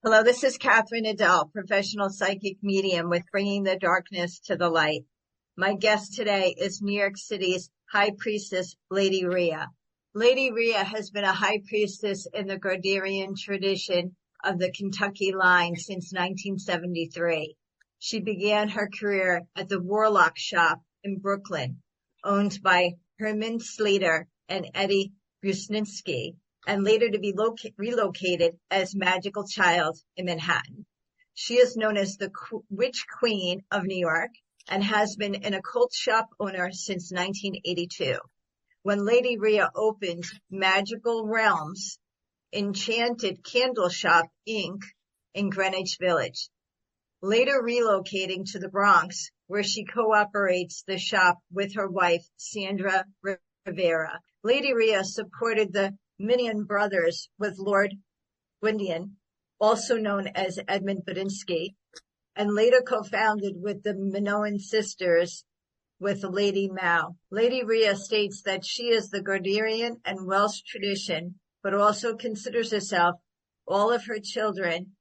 Hello, this is Catherine Adele, professional psychic medium with Bringing the Darkness to the Light. My guest today is New York City's High Priestess, Lady Rhea. Lady Rhea has been a High Priestess in the Gardnerian tradition of the Kentucky line since 1973. She began her career at the Warlock Shop in Brooklyn, owned by Herman Slater and Eddie Brusninsky, and later to be relocated as Magical Child in Manhattan. She is known as the Witch Queen of New York and has been an occult shop owner since 1982, when Lady Rhea opened Magical Realms Enchanted Candle Shop, Inc. in Greenwich Village, later relocating to the Bronx, where she cooperates the shop with her wife, Sandra Rivera. Lady Rhea supported the Minion brothers with Lord Gwyndian, also known as Edmund Badinsky, and later co-founded with the Minoan sisters with Lady Mao. Lady Rhea states that she is the Gardnerian and Welsh tradition, but also considers herself all of her children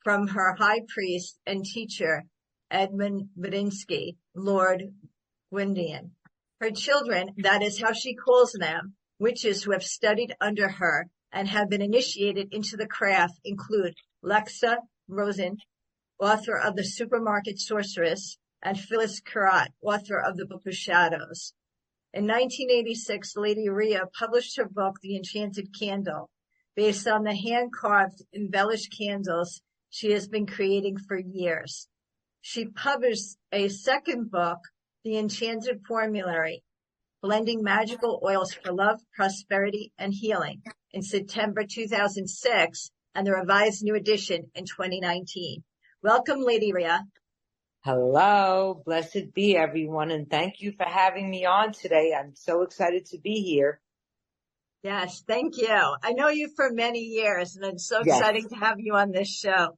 from her high priest and teacher, Edmund Badinsky, Lord Gwyndian. Her children, that is how she calls them, witches who have studied under her and have been initiated into the craft, include Lexa Rosen, author of The Supermarket Sorceress, and Phyllis Currat, author of the Book of Shadows. In 1986, Lady Rhea published her book, The Enchanted Candle, based on the hand-carved, embellished candles she has been creating for years. She published a second book, The Enchanted Formulary, blending magical oils for love, prosperity, and healing, in September 2006, and the revised new edition in 2019. Welcome, Lady Rhea. Hello, blessed be everyone, and thank you for having me on today. I'm so excited to be here. Yes, thank you. I know you for many years, and it's so exciting to have you on this show.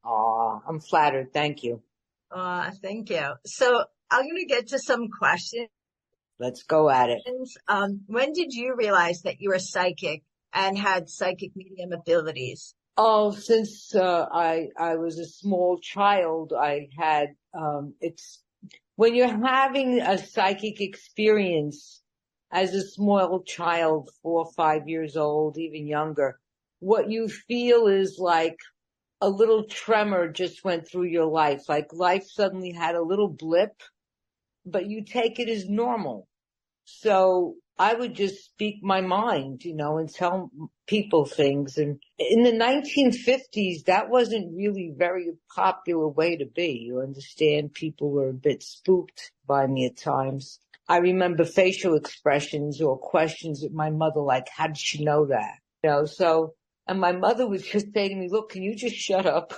I'm flattered. Thank you. Thank you. So I'm going to get to some questions. Let's go at it. When did you realize that you were psychic and had psychic medium abilities? Oh, since I was a small child, I had when you're having a psychic experience as a small child, 4 or 5 years old, even younger, what you feel is like a little tremor just went through your life. Like life suddenly had a little blip, but you take it as normal. So I would just speak my mind, and tell people things. And in the 1950s, that wasn't really very popular way to be. You understand? People were a bit spooked by me at times. I remember facial expressions or questions at my mother, like, how did she know that? And my mother would just say to me, look, can you just shut up?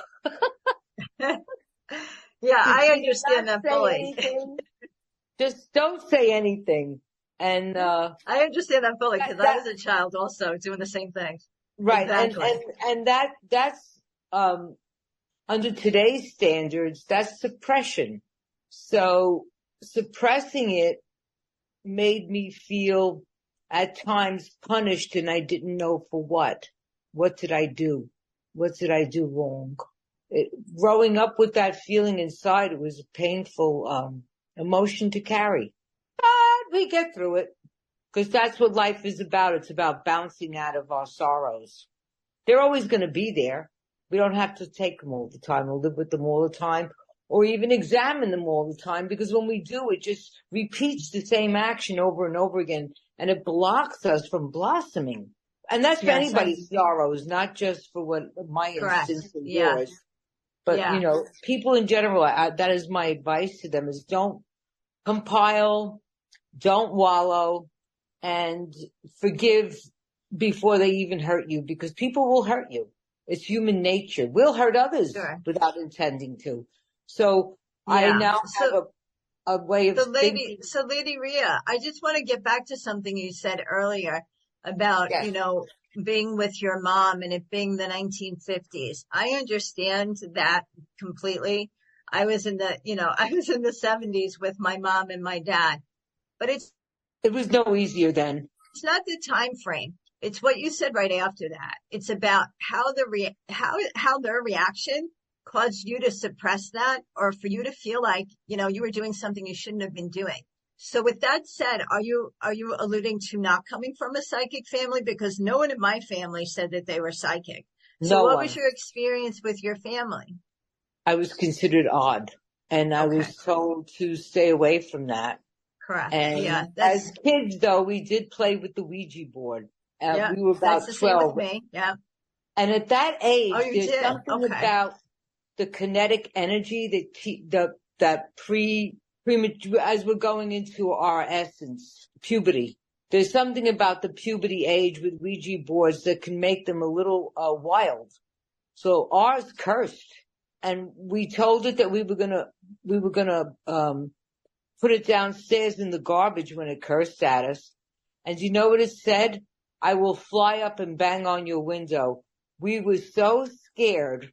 Yeah, I understand that fully. Just don't say anything. And I understand that fully because I was a child also doing the same thing. Right. Exactly. And that's under today's standards, that's suppression. So suppressing it made me feel at times punished, and I didn't know for what. What did I do? What did I do wrong? Growing up with that feeling inside, it was a painful emotion to carry. But we get through it, because that's what life is about. It's about bouncing out of our sorrows. They're always going to be there. We don't have to take them all the time or live with them all the time or even examine them all the time, because when we do, it just repeats the same action over and over again, and it blocks us from blossoming. And that's for anybody's sorrows, not just for what my instance or yours. But, people in general, that is my advice to them, is don't compile, don't wallow, and forgive before they even hurt you, because people will hurt you. It's human nature. We'll hurt others without intending to. So I now have a way of thinking. So Lady Rhea, I just want to get back to something you said earlier about, being with your mom and it being the 1950s. I understand that completely. I was in the 70s with my mom and my dad, but it was no easier then. It's not the time frame. It's what you said right after that. It's about how how their reaction caused you to suppress that, or for you to feel like, you were doing something you shouldn't have been doing. So with that said, are you alluding to not coming from a psychic family? Because no one in my family said that they were psychic. So No what was one. your experience with your family? I was considered odd, and I Okay, was told to stay away from that. correct. Yeah, And as that's kids, though, we did play with the Ouija board. yeah, We were that's about the same with 12. me. Yeah. And at that Oh, age, you there's did. something Okay. about the kinetic energy that premature, as we're going into our essence, puberty. There's something about the puberty age with Ouija boards that can make them a little wild. So ours cursed, and we told it that we were gonna put it downstairs in the garbage when it cursed at us. And you know what it said? I will fly up and bang on your window. We were so scared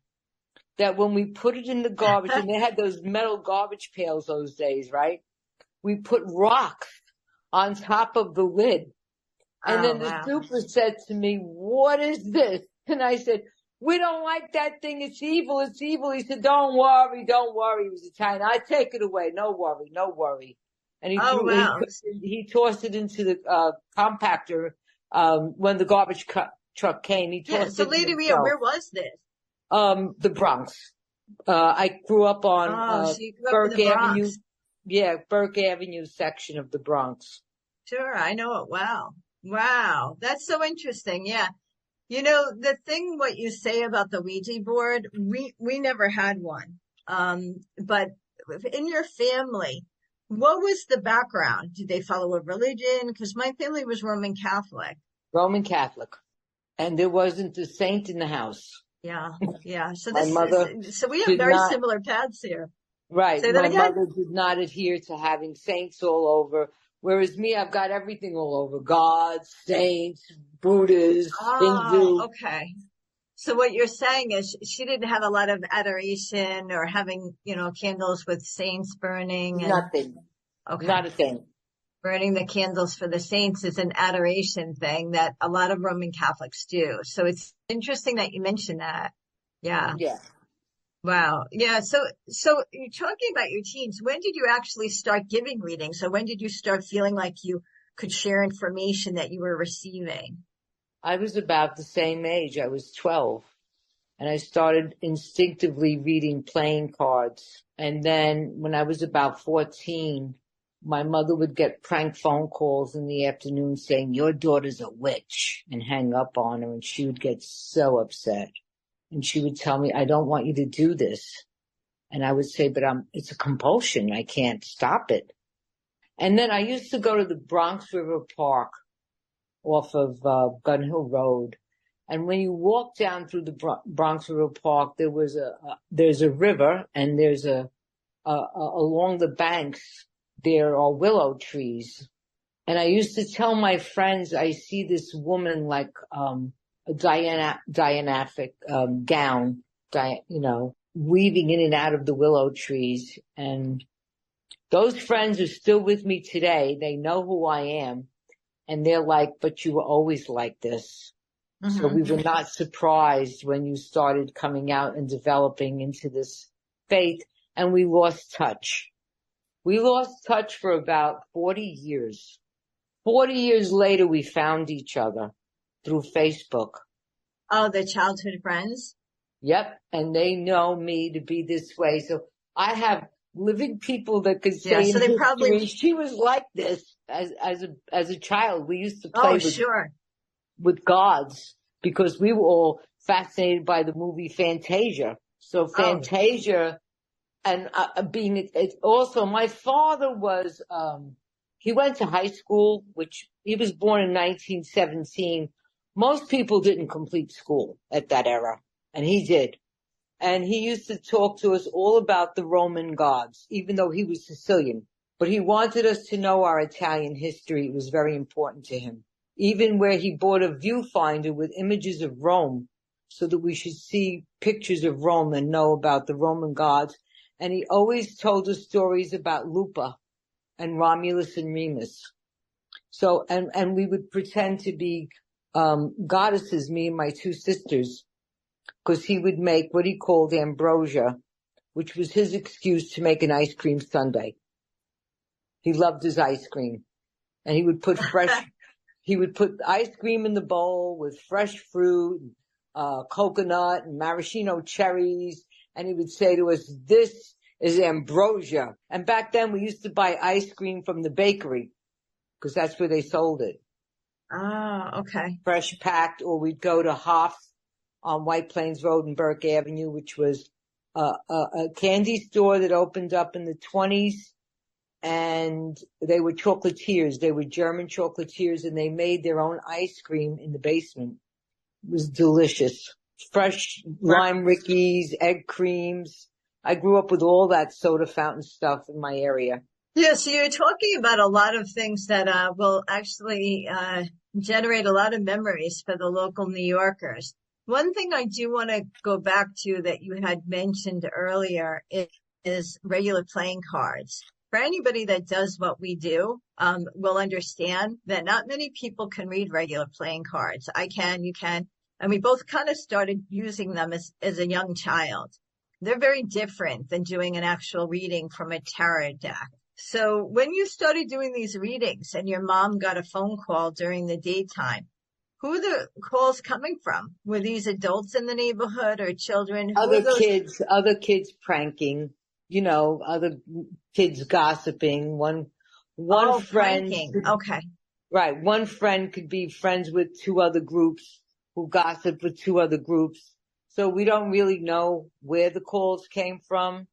that when we put it in the garbage, and they had those metal garbage pails those days, right? We put rocks on top of the lid. And Oh, then the wow. super said to me, what is this? And I said, we don't like that thing. It's evil. It's evil. He said, don't worry. Don't worry. He was Italian. I take it away. No worry. No worry. And Oh, wow. he tossed it into the compactor. When the truck came, he Yeah. tossed So it in Lady Rhea, himself. where was this? The Bronx. I grew up on, Oh, so you grew up in Burke the Avenue. Bronx. Yeah, Burke Avenue section of the Bronx. Sure, I know it well. Wow, that's so interesting. Yeah. The thing what you say about the Ouija board, we never had one. But in your family, what was the background? Did they follow a religion? Because my family was Roman Catholic. Roman Catholic. And there wasn't a saint in the house. Yeah, yeah. So My this mother so we have did very not, similar paths here. right. Say that My again? mother did not adhere to having saints all over. Whereas me, I've got everything all over. Gods, saints, Buddhas, Oh, Hindu, okay. So what you're saying is she didn't have a lot of adoration or having, candles with saints burning and nothing. okay. Not a thing. Burning the candles for the saints is an adoration thing that a lot of Roman Catholics do. So it's interesting that you mentioned that. Yeah. Yeah. Wow. Yeah. So you're talking about your teens. When did you actually start giving readings? So when did you start feeling like you could share information that you were receiving? I was about the same age. I was 12. And I started instinctively reading playing cards. And then when I was about 14, my mother would get prank phone calls in the afternoon saying, your daughter's a witch, and hang up on her. And she would get so upset. And she would tell me, I don't want you to do this. And I would say, but it's a compulsion. I can't stop it. And then I used to go to the Bronx River Park off of Gun Hill Road. And when you walk down through the Bronx River Park, there's a river, and there's along the banks, there are willow trees. And I used to tell my friends, I see this woman like, a Dianaphic, gown, weaving in and out of the willow trees. And those friends are still with me today. They know who I am. And they're like, but you were always like this. So we were not surprised when you started coming out and developing into this faith, and we lost touch. We lost touch for about 40 years. 40 years later, we found each other through Facebook. Oh, the childhood friends? Yep. And they know me to be this way. So I have living people that could Yeah, say so in they probably, history, she was like this as a child. We used to play oh, sure. with gods because we were all fascinated by the movie Fantasia. So Oh, Fantasia and it's also my father was, he went to high school, which he was born in 1917. Most people didn't complete school at that era, and he did. And he used to talk to us all about the Roman gods, even though he was Sicilian. But he wanted us to know our Italian history. It was very important to him. Even where he bought a viewfinder with images of Rome so that we should see pictures of Rome and know about the Roman gods. And he always told us stories about Lupa and Romulus and Remus. So, and we would pretend to be goddesses, me and my two sisters, because he would make what he called ambrosia, which was his excuse to make an ice cream sundae. He loved his ice cream, and he would put ice cream in the bowl with fresh fruit, coconut and maraschino cherries. And he would say to us, "This is ambrosia." And back then we used to buy ice cream from the bakery because that's where they sold it. Ah, okay. Fresh packed, or we'd go to Hoff on White Plains Road and Burke Avenue, which was a candy store that opened up in the 20s. And they were chocolatiers. They were German chocolatiers, and they made their own ice cream in the basement. It was delicious. Fresh lime rickeys, egg creams. I grew up with all that soda fountain stuff in my area. Yeah, so you're talking about a lot of things that will actually generate a lot of memories for the local New Yorkers. One thing I do want to go back to that you had mentioned earlier is regular playing cards. For anybody that does what we do, will understand that not many people can read regular playing cards. I can, you can, and we both kind of started using them as a young child. They're very different than doing an actual reading from a tarot deck. So when you started doing these readings and your mom got a phone call during the daytime, who are the calls coming from? Were these adults in the neighborhood or children? Other kids pranking, other kids gossiping. One friend. Pranking. Okay. Right. One friend could be friends with two other groups who gossip with two other groups. So we don't really know where the calls came from.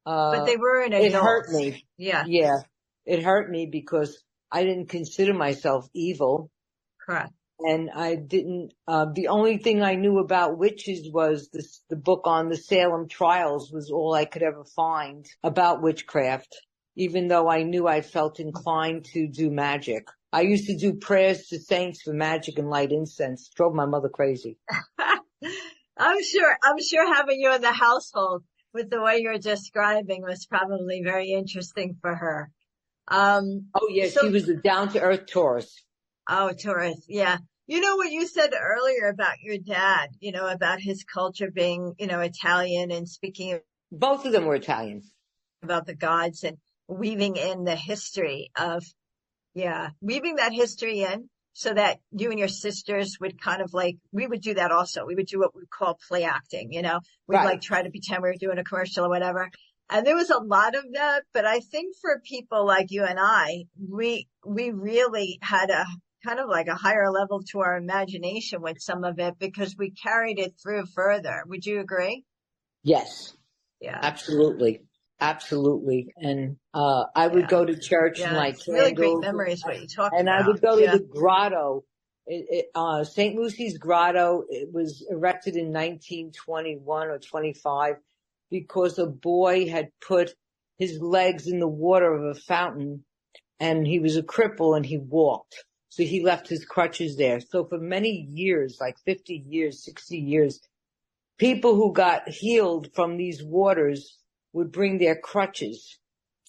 But they were an adult. It hurt me. Yeah. Yeah. It hurt me because I didn't consider myself evil. Correct. And I didn't, the only thing I knew about witches was the book on the Salem trials was all I could ever find about witchcraft, even though I knew I felt inclined to do magic. I used to do prayers to saints for magic and light incense. Drove my mother crazy. I'm sure having you in the household with the way you're describing was probably very interesting for her. Oh yeah, she was a down-to-earth Taurus. Oh, Taurus. Yeah. You know what you said earlier about your dad, about his culture being, Italian and speaking Both of them were Italian. About the gods and weaving in the history weaving that history in so that you and your sisters would kind of we would do that also. We would do what we call play acting, we'd Right. try to pretend we were doing a commercial or whatever. And there was a lot of that, but I think for people like you and I, we really had a kind of like a higher level to our imagination with some of it because we carried it through further. Would you agree? Yes. Yeah. Absolutely. Absolutely. And I would go to church and light candles. Really great memories what you talked about. And I would go to the grotto. St. Lucy's Grotto, it was erected in 1921 or 25 because a boy had put his legs in the water of a fountain and he was a cripple and he walked. So he left his crutches there. So for many years, like 50 years, 60 years, people who got healed from these waters would bring their crutches.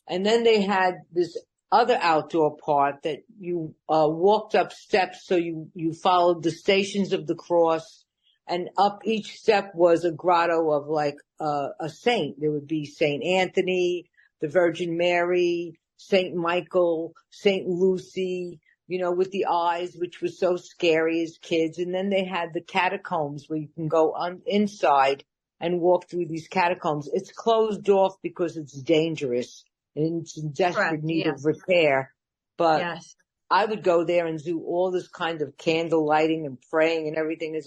And then they had this other outdoor part that you walked up steps. So you followed the Stations of the Cross, and up each step was a grotto of a saint. There would be Saint Anthony, the Virgin Mary, Saint Michael, Saint Lucy, with the eyes, which was so scary as kids. And then they had the catacombs where you can go inside and walk through these catacombs. It's closed off because it's dangerous and it's in desperate need of repair. But I would go there and do all this kind of candle lighting and praying and everything.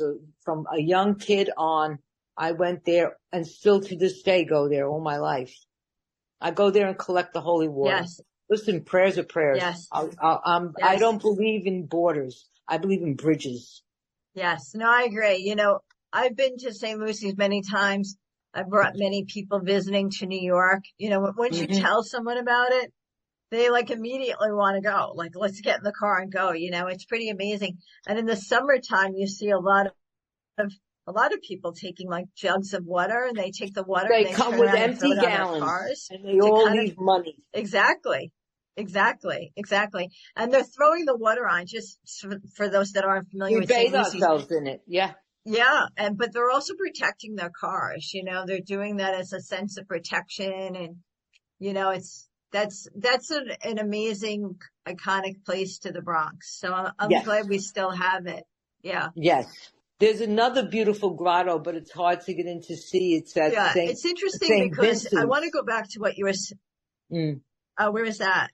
From a young kid on, I went there and still to this day go there all my life. I go there and collect the holy water. Yes. Listen, prayers are prayers. Yes. I don't believe in borders. I believe in bridges. Yes. No, I agree. I've been to St. Lucy's many times. I've brought many people visiting to New York. Once you tell someone about it, they immediately want to go. Let's get in the car and go. It's pretty amazing. And in the summertime, you see a lot of people taking jugs of water, and they take the water. They and come turn with around empty and throw it on their gallons, cars and they all leave money. Exactly. Exactly, exactly. And they're throwing the water on just for those that aren't familiar We with St. bathe Lucy's. ourselves in it. Yeah. Yeah, but they're also protecting their cars. They're doing that as a sense of protection, and that's an amazing, iconic place to the Bronx. So I'm Yes. glad we still have it. Yeah, Yes. There's another beautiful grotto, but it's hard to get in to see. It's at yeah. Saint It's interesting Saint because I want to Vincent's. go back to what you were. Mm. Where is that?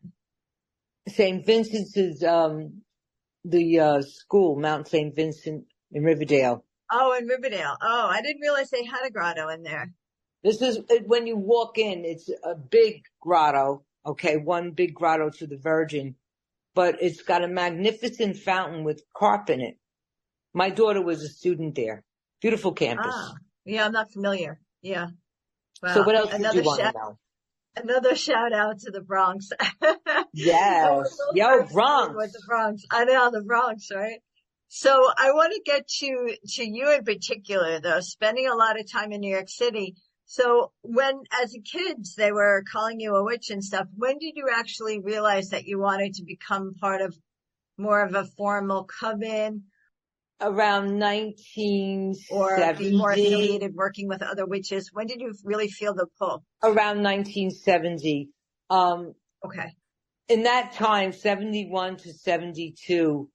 Saint Vincent's is the school, Mount Saint Vincent in Riverdale. Oh, in Riverdale. Oh, I didn't realize they had a grotto in there. This is when you walk in, it's a big grotto. Okay, one big grotto to the Virgin, but it's got a magnificent fountain with carp in it. My daughter was a student there. Beautiful campus. Ah, yeah. I'm not familiar. Yeah. So Well, what else did you want to know? another shout out to the Bronx. I'm a Yes. little Yo, fascinated with the Bronx. Bronx. I know the Bronx, right? So I want to get to you in particular, though, spending a lot of time in New York City. So when, as a kids, they were calling you a witch and stuff, when did you actually realize that you wanted to become part of more of a formal coven Around or be more 1970. affiliated working with other witches? When did you really feel the pull? Around 1970. Um, Okay. in that time, 71 to 72,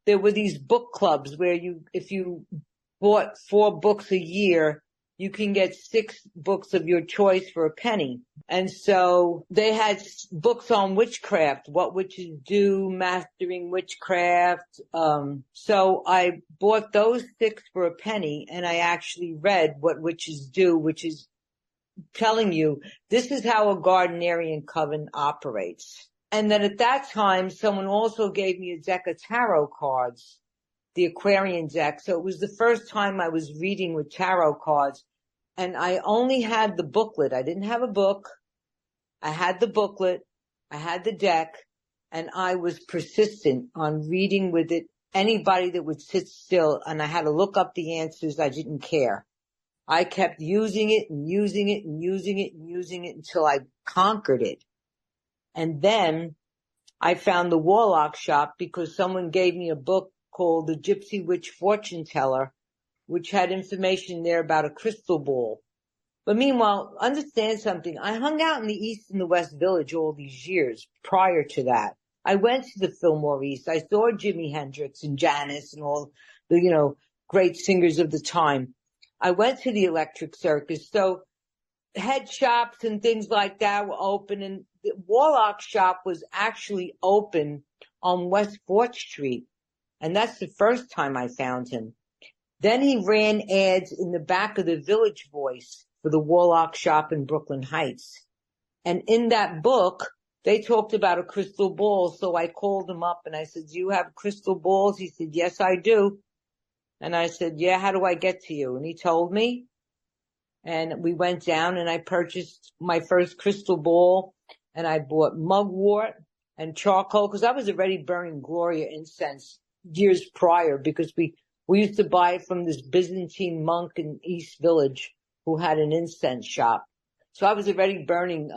there were these book clubs where if you bought 4 books a year, you can get 6 books of your choice for a penny. And so they had books on witchcraft, what witches do, mastering witchcraft. So I bought those 6 for a penny, and I actually read what witches do, which is telling you this is how a Gardnerian coven operates. And then at that time, someone also gave me a deck of tarot cards, the Aquarian deck. So it was the first time I was reading with tarot cards. And I only had the booklet. I didn't have a book. I had the booklet. I had the deck. And I was persistent on reading with it. Anybody that would sit still, and I had to look up the answers, I didn't care. I kept using it and using it and using it and using it until I conquered it. And then I found the Warlock shop because someone gave me a book called The Gypsy Witch Fortune Teller, which had information there about a crystal ball. But meanwhile, understand something. I hung out in the East and the West Village all these years prior to that. I went to the Fillmore East. I saw Jimi Hendrix and Janis and all the, great singers of the time. I went to the Electric Circus. So head shops and things like that were open, and the Warlock shop was actually open on West 4th Street. And that's the first time I found him. Then he ran ads in the back of the Village Voice for the Warlock shop in Brooklyn Heights. And in that book, they talked about a crystal ball. So I called him up and I said, do you have crystal balls? He said, yes, I do. And I said, yeah, how do I get to you? And he told me. And we went down and I purchased my first crystal ball, and I bought mugwort and charcoal because I was already burning Gloria incense years prior because we used to buy it from this Byzantine monk in East Village who had an incense shop. So I was already burning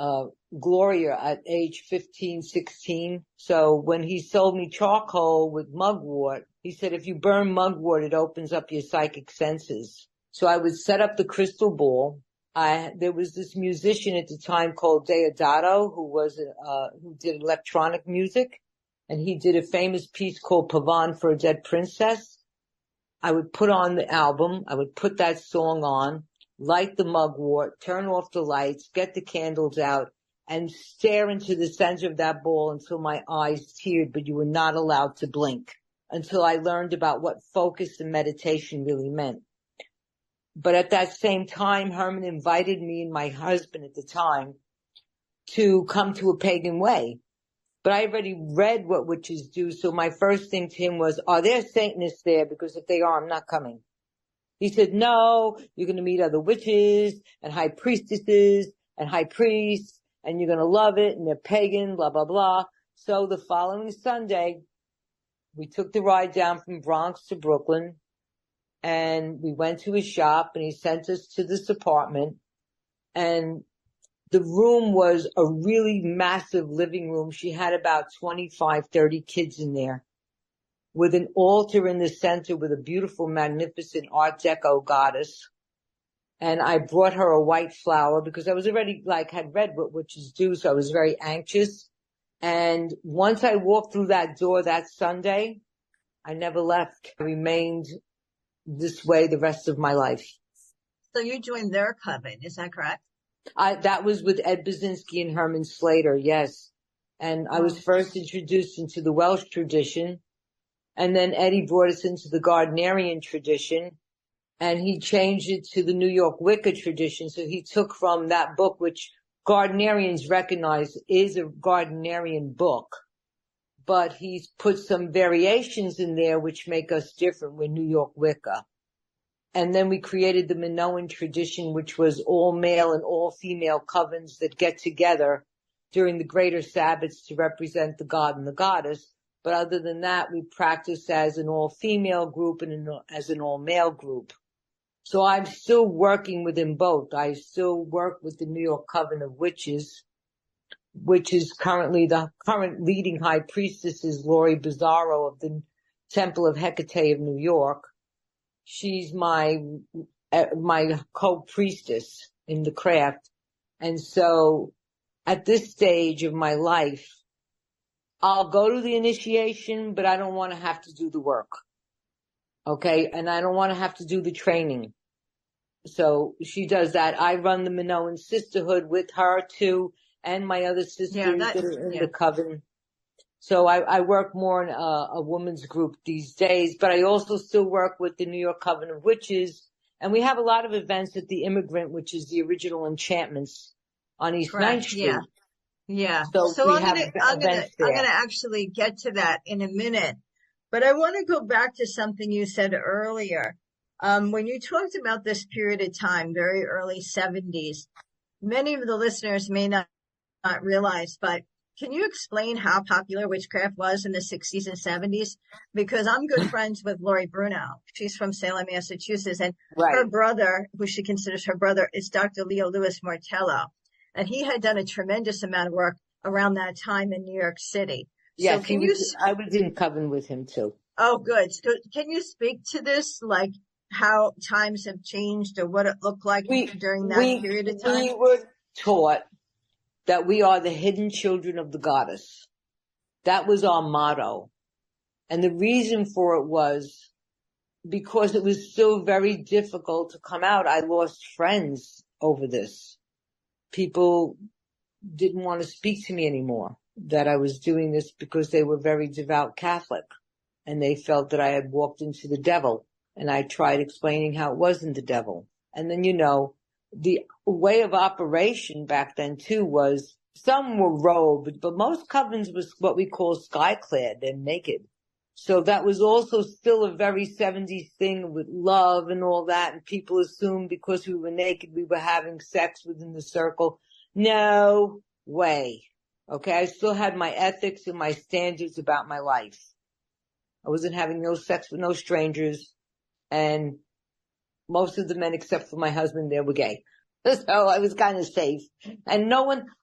Gloria at age 15, 16. So when he sold me charcoal with mugwort, he said, if you burn mugwort, it opens up your psychic senses. So I would set up the crystal ball. There was this musician at the time called Deodato who did electronic music, and he did a famous piece called Pavane for a Dead Princess. I would put on the album. I would put that song on, light the mugwort, turn off the lights, get the candles out, and stare into the center of that ball until my eyes teared, but you were not allowed to blink until I learned about what focus and meditation really meant. But at that same time, Herman invited me and my husband at the time to come to a pagan way. But I already read what witches do, so my first thing to him was, are there Satanists there? Because if they are, I'm not coming. He said, no, you're going to meet other witches and high priestesses and high priests, and you're going to love it, and they're pagan, blah, blah, blah. So the following Sunday, we took the ride down from Bronx to Brooklyn, and we went to his shop, and he sent us to this apartment. And The room was a really massive living room. She had about 25, 30 kids in there, with an altar in the center with a beautiful, magnificent Art Deco goddess. And I brought her a white flower because I was already had read what witches do. So I was very anxious. And once I walked through that door that Sunday, I never left. I remained this way the rest of my life. So you joined their coven, is that correct? That was with Ed Basinski and Herman Slater, yes. And I was first introduced into the Welsh tradition. And then Eddie brought us into the Gardnerian tradition. And he changed it to the New York Wicca tradition. So he took from that book, which Gardnerians recognize is a Gardnerian book. But he's put some variations in there which make us different with New York Wicca. And then we created the Minoan tradition, which was all male and all female covens that get together during the greater Sabbats to represent the god and the goddess. But other than that, we practice as an all-female group and as an all-male group. So I'm still working within both. I still work with the New York Coven of Witches, which is currently the current leading high priestess is Lori Bizzarro of the Temple of Hecate of New York. She's my co-priestess in the craft. And so at this stage of my life, I'll go to the initiation, but I don't want to have to do the work. Okay. And I don't want to have to do the training. So she does that. I run the Minoan Sisterhood with her too, and my other sisters that are in the coven. So I work more in a woman's group these days, but I also still work with the New York Coven of Witches. And we have a lot of events at the Immigrant, which is the original enchantments on East 9th Street. Yeah. So I'm gonna actually get to that in a minute, but I want to go back to something you said earlier. When you talked about this period of time, very early 70s, many of the listeners may not realize, but can you explain how popular witchcraft was in the 60s and 70s? Because I'm good friends with Lori Bruno. She's from Salem, Massachusetts, and her brother, who she considers her brother, is Dr. Leo Louis Martello. And he had done a tremendous amount of work around that time in New York City. Yes, so I was in coven with him too. Oh, good. So can you speak to this, like how times have changed or what it looked like during that period of time? We were taught that we are the hidden children of the goddess. That was our motto. And the reason for it was because it was still very difficult to come out. I lost friends over this. People didn't want to speak to me anymore, that I was doing this because they were very devout Catholic and they felt that I had walked into the devil. And I tried explaining how it wasn't the devil. And then, the way of operation back then too was some were robed, but most covens was what we call sky-clad and naked. So that was also still a very 70s thing with love and all that. And people assumed because we were naked, we were having sex within the circle. No way. Okay. I still had my ethics and my standards about my life. I wasn't having no sex with no strangers. And most of the men, except for my husband, they were gay. So I was kind of safe. And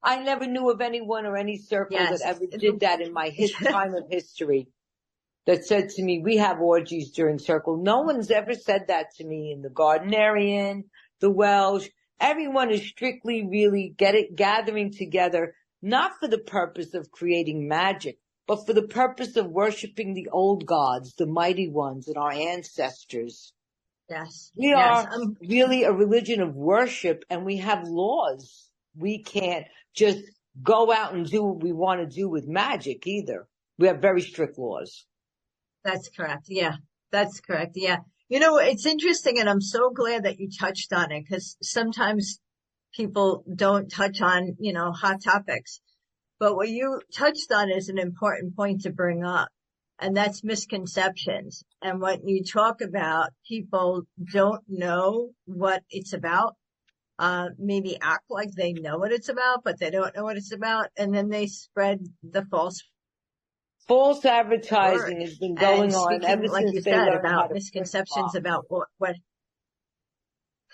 I never knew of anyone or any circle that ever did that in my time of history that said to me, we have orgies during circle. No one's ever said that to me in the Gardnerian, the Welsh. Everyone is strictly really gathering together, not for the purpose of creating magic, but for the purpose of worshiping the old gods, the mighty ones and our ancestors. Yes. We are really a religion of worship, and we have laws. We can't just go out and do what we want to do with magic either. We have very strict laws. That's correct. Yeah, that's correct. Yeah. It's interesting, and I'm so glad that you touched on it, because sometimes people don't touch on, hot topics. But what you touched on is an important point to bring up, and that's misconceptions. And what you talk about, people don't know what it's about, maybe act like they know what it's about, but they don't know what it's about. And then they spread the false advertising has been going on ever like since you they said, learned how about to misconceptions about what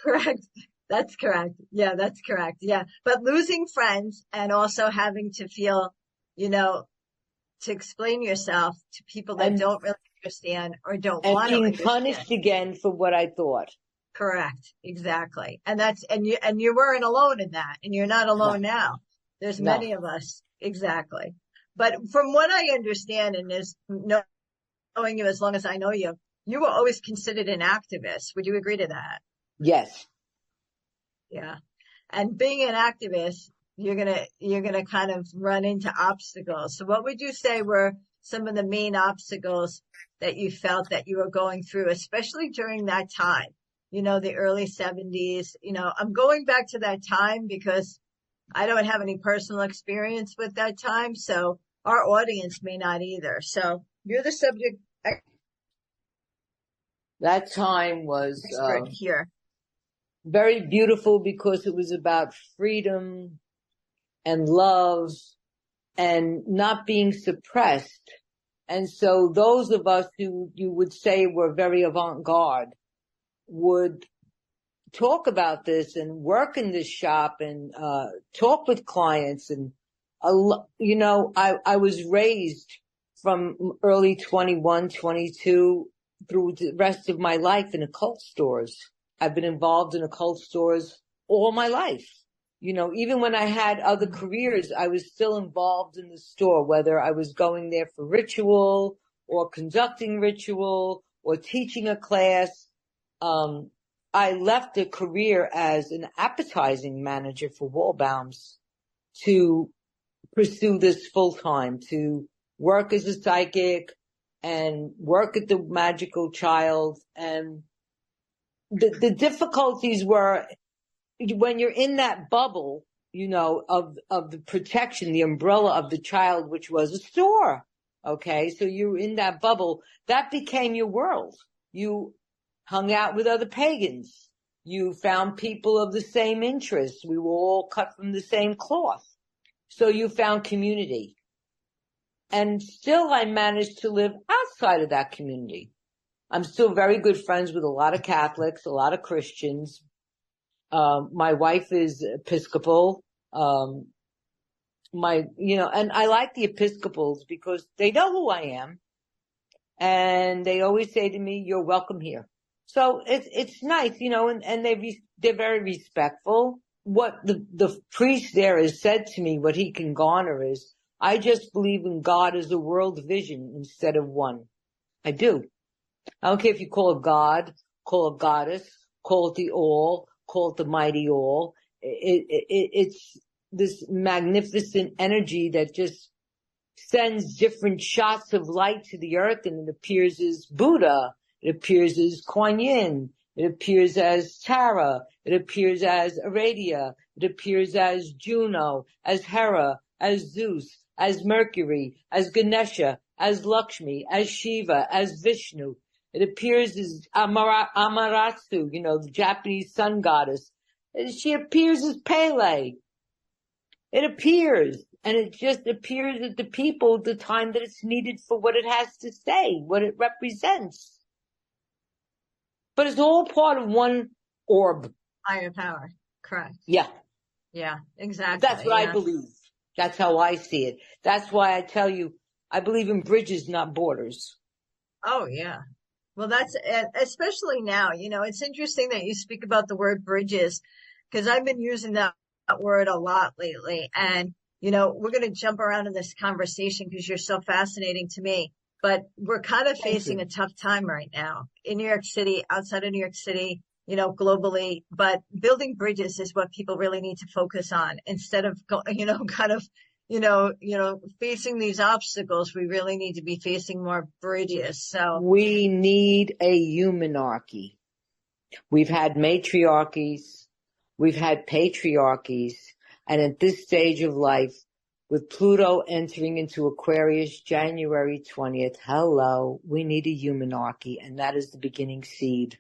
correct. That's correct. Yeah, that's correct. Yeah. But losing friends and also having to feel, you know, to explain yourself to people that And don't really understand or don't and want to being understand. punished again for what I thought. Correct. Exactly. And you weren't alone in that, and you're not No, alone now. There's no. many of us. Exactly. But from what I understand and is knowing you as long as I know you, you were always considered an activist. Would you agree to that? Yes. Yeah. And being an activist, you're gonna kind of run into obstacles. So what would you say were some of the main obstacles that you felt that you were going through, especially during that time? The early 70s. I'm going back to that time because I don't have any personal experience with that time, so our audience may not either. So you're the subject That time was expert here. very beautiful because it was about freedom and love and not being suppressed. And so those of us who you would say were very avant-garde would talk about this and work in this shop and talk with clients. And I was raised from early 21, 22 through the rest of my life in occult stores. I've been involved in occult stores all my life. Even when I had other careers, I was still involved in the store, whether I was going there for ritual or conducting ritual or teaching a class. I left a career as an appetizing manager for Wallbaums to pursue this full time, to work as a psychic and work at the magical child. And the difficulties were when you're in that bubble, of the protection, the umbrella of the child, which was a store. Okay. So you're in that bubble. That became your world. You hung out with other pagans. You found people of the same interests. We were all cut from the same cloth. So you found community. And still I managed to live outside of that community. I'm still very good friends with a lot of Catholics, a lot of Christians. My wife is Episcopal. And I like the Episcopals because they know who I am. And they always say to me, "You're welcome here." So it's nice, and they're very respectful. What the priest there has said to me, what he can garner is, I just believe in God as a world vision instead of one. I do. I don't care if you call it God, call it goddess, call it the all, call it the mighty all. It's this magnificent energy that just sends different shots of light to the earth, and it appears as Buddha, it appears as Kuan Yin, it appears as Tara, it appears as Aradia, it appears as Juno, as Hera, as Zeus, as Mercury, as Ganesha, as Lakshmi, as Shiva, as Vishnu. It appears as Amaterasu, the Japanese sun goddess. She appears as Pele. It appears, and it just appears at the people the time that it's needed for what it has to say, what it represents. But it's all part of one orb. Higher power. Correct. Yeah. Yeah, exactly. That's what I Yeah. believe. That's how I see it. That's why I tell you, I believe in bridges, not borders. Oh, yeah. Well, that's especially now, it's interesting that you speak about the word bridges because I've been using that word a lot lately. And, we're going to jump around in this conversation because you're so fascinating to me. But we're kind of Thank facing you. a tough time right now in New York City, outside of New York City, globally. But building bridges is what people really need to focus on instead of, kind of facing these obstacles. We really need to be facing more bridges. So, We need a humanarchy. We've had matriarchies, we've had patriarchies, and at this stage of life, with Pluto entering into Aquarius January 20th, hello, we need a humanarchy, and that is the beginning seed,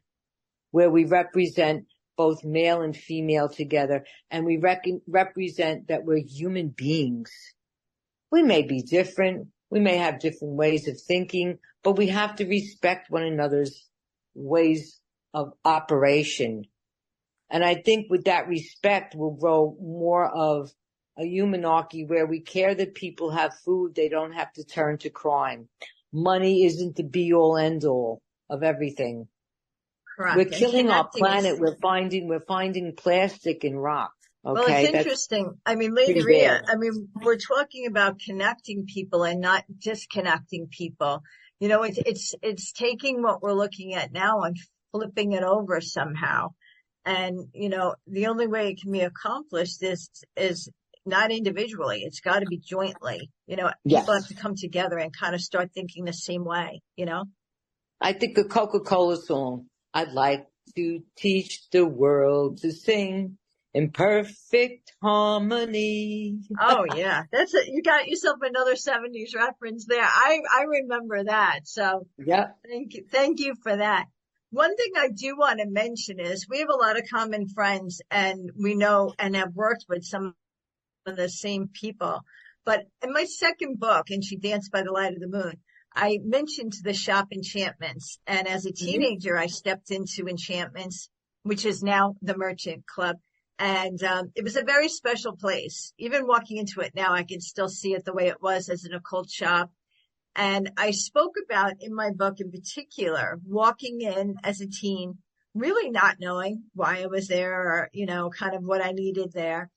where we represent both male and female together, and we represent that we're human beings. We may be different, we may have different ways of thinking, but we have to respect one another's ways of operation. And I think with that respect will grow more of a humanarchy where we care that people have food. They don't have to turn to crime. Money isn't the be all end all of everything. We're Correct. And killing our connecting planet. is, We're finding plastic and rock. well, it's Okay. That's interesting. I mean, Lady pretty Rhea, bad. I mean, we're talking about connecting people and not disconnecting people. You know, it's taking what we're looking at now and flipping it over somehow. And, you know, the only way it can be accomplished is not individually. It's got to be jointly. You know, people have Yes. to come together and kind of start thinking the same way, you know? I think a Coca-Cola song. I'd like to teach the world to sing in perfect harmony. Oh yeah, that's it. You got yourself another 70s reference there. I remember that. So Yep. thank you for that. One thing I do want to mention is we have a lot of common friends and we know and have worked with some of the same people. But in my second book, And She Danced by the Light of the Moon, I mentioned the shop Enchantments. And as a Hmm. teenager, I stepped into Enchantments, which is now the Merchant Club. And it was a very special place. Even walking into it now, I can still see it the way it was as an occult shop. And I spoke about in my book in particular, walking in as a teen, really not knowing why I was there or, you know, kind of what I needed there.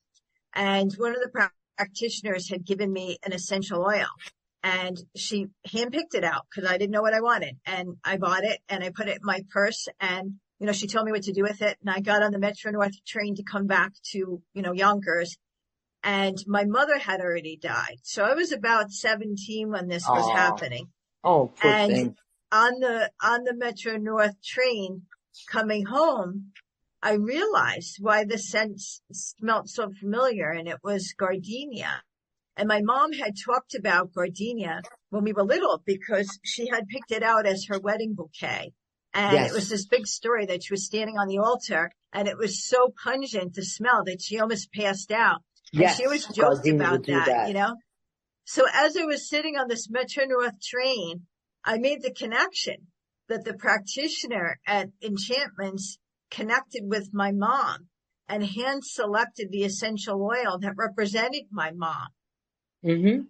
And one of the practitioners had given me an essential oil and she handpicked it out because I didn't know what I wanted. And I bought it and I put it in my purse and, you know, she told me what to do with it. And I got on the Metro North train to come back to, you know, Yonkers. And my mother had already died. So I was about 17 when this was Oh, happening. oh, poor And thing. on the Metro North train coming home, I realized why the scent smelled so familiar, and it was gardenia. And my mom had talked about gardenia when we were little because she had picked it out as her wedding bouquet. And it was Yes. this big story that she was standing on the altar and it was so pungent, the smell, that she almost passed out. And she always Yes. joked Gardenia would about do that, that. you know? So as I was sitting on this Metro North train, I made the connection that the practitioner at Enchantments connected with my mom and hand selected the essential oil that represented my mom. Hmm.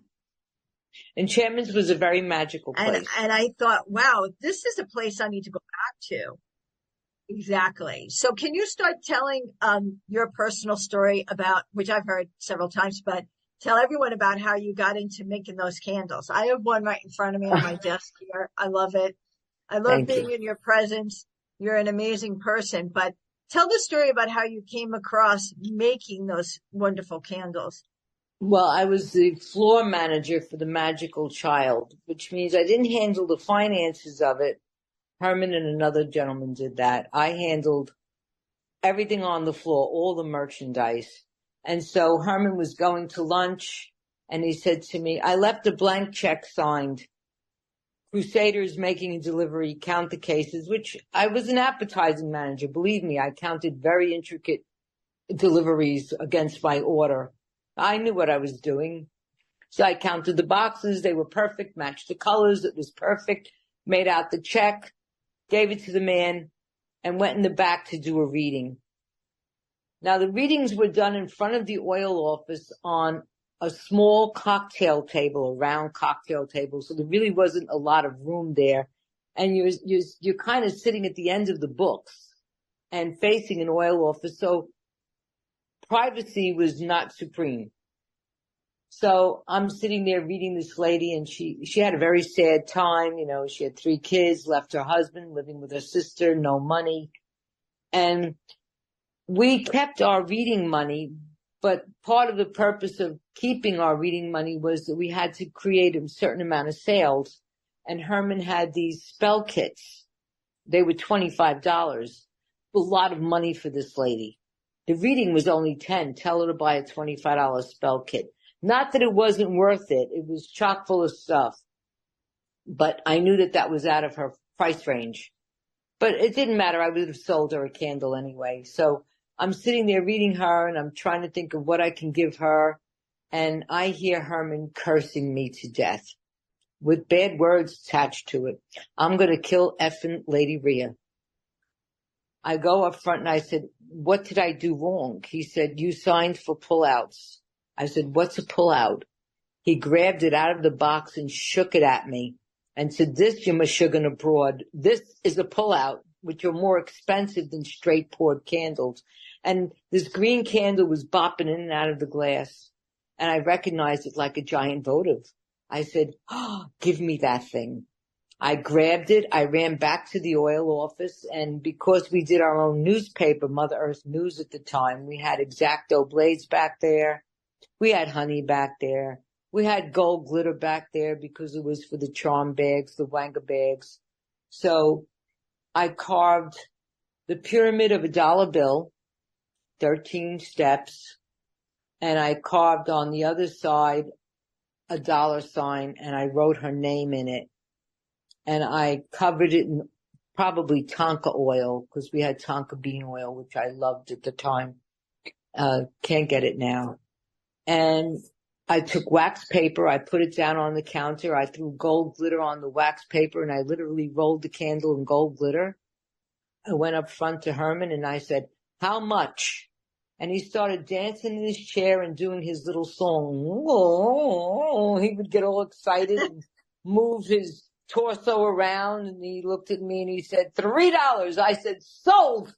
Enchantments was a very magical And place. and I thought, wow, this is a place I need to go back to. Exactly. So can you start telling your personal story about, which I've heard several times, but tell everyone about how you got into making those candles. I have one right in front of me on my desk here. I love it. I love Thank being you. in your presence. You're an amazing person, but tell the story about how you came across making those wonderful candles. Well, I was the floor manager for the Magical Child, which means I didn't handle the finances of it. Herman and another gentleman did that. I handled everything on the floor, all the merchandise. And so Herman was going to lunch and he said to me, I left a blank check signed. Crusaders making a delivery, count the cases, which I was an appetizing manager. Believe me, I counted very intricate deliveries against my order. I knew what I was doing. So I counted the boxes. They were perfect, matched the colors. It was perfect. Made out the check, gave it to the man, and went in the back to do a reading. Now, the readings were done in front of the oil office on a small cocktail table, a round cocktail table. So there really wasn't a lot of room there. And you're kind of sitting at the end of the books and facing an oil office. So privacy was not supreme. So I'm sitting there reading this lady and she had a very sad time. You know, she had 3 kids, left her husband, living with her sister, no money. And we kept our reading money, but part of the purpose of keeping our reading money was that we had to create a certain amount of sales. And Herman had these spell kits. They were $25. A lot of money for this lady. The reading was only 10. Tell her to buy a $25 spell kit. Not that it wasn't worth it. It was chock full of stuff. But I knew that that was out of her price range. But it didn't matter. I would have sold her a candle anyway. So I'm sitting there reading her and I'm trying to think of what I can give her. And I hear Herman cursing me to death with bad words attached to it. I'm going to kill effing Lady Rhea. I go up front and I said, what did I do wrong? He said, you signed for pullouts. I said, what's a pullout? He grabbed it out of the box and shook it at me and said, this, you Meshuggah abroad, this is a pullout, which are more expensive than straight poured candles. And this green candle was bopping in and out of the glass. And I recognized it like a giant votive. I said, oh, give me that thing. I grabbed it. I ran back to the oil office. And because we did our own newspaper, Mother Earth News at the time, we had X-Acto blades back there. We had honey back there. We had gold glitter back there because it was for the charm bags, the Wanga bags. So I carved the pyramid of a dollar bill, 13 steps, and I carved on the other side a dollar sign, and I wrote her name in it. And I covered it in probably Tonka oil because we had Tonka bean oil, which I loved at the time. Can't get it now. And I took wax paper, I put it down on the counter, I threw gold glitter on the wax paper, and I literally rolled the candle in gold glitter. I went up front to Herman and I said, how much? And he started dancing in his chair and doing his little song. Oh, he would get all excited and move his torso around, and he looked at me and he said, $3. I said, sold.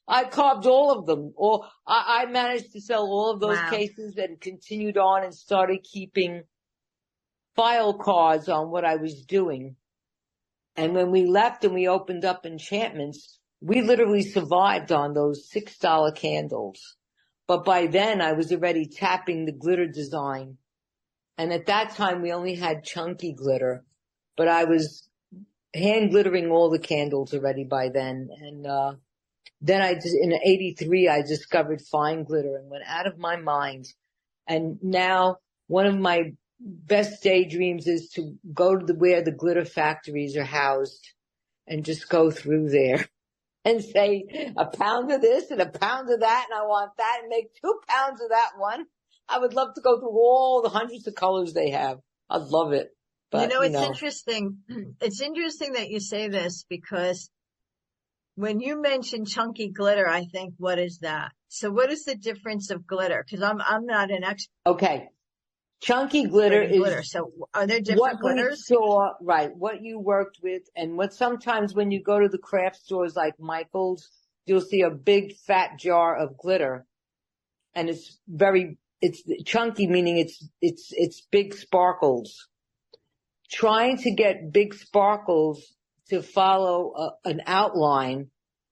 I carved all of them. Or I managed to sell all of those cases and continued on and started keeping file cards on what I was doing. And when we left and we opened up Enchantments, we literally survived on those $6 candles. But by then I was already tapping the glitter design. And at that time we only had chunky glitter, but I was hand glittering all the candles already by then. And, then in 83, I discovered fine glitter and went out of my mind. And now one of my best daydreams is to go to where the glitter factories are housed and just go through there and say a pound of this and a pound of that. And I want that and make 2 pounds of that one. I would love to go through all the hundreds of colors they have. I'd love it. But, it's interesting. It's interesting that you say this because when you mention chunky glitter, I think, what is that? So what is the difference of glitter? Because I'm not an expert. Okay. Chunky glitter is glitter. So are there different glitters? Right. What you worked with and what sometimes when you go to the craft stores like Michael's, you'll see a big fat jar of glitter. And it's chunky, meaning it's big sparkles. Trying to get big sparkles to follow an outline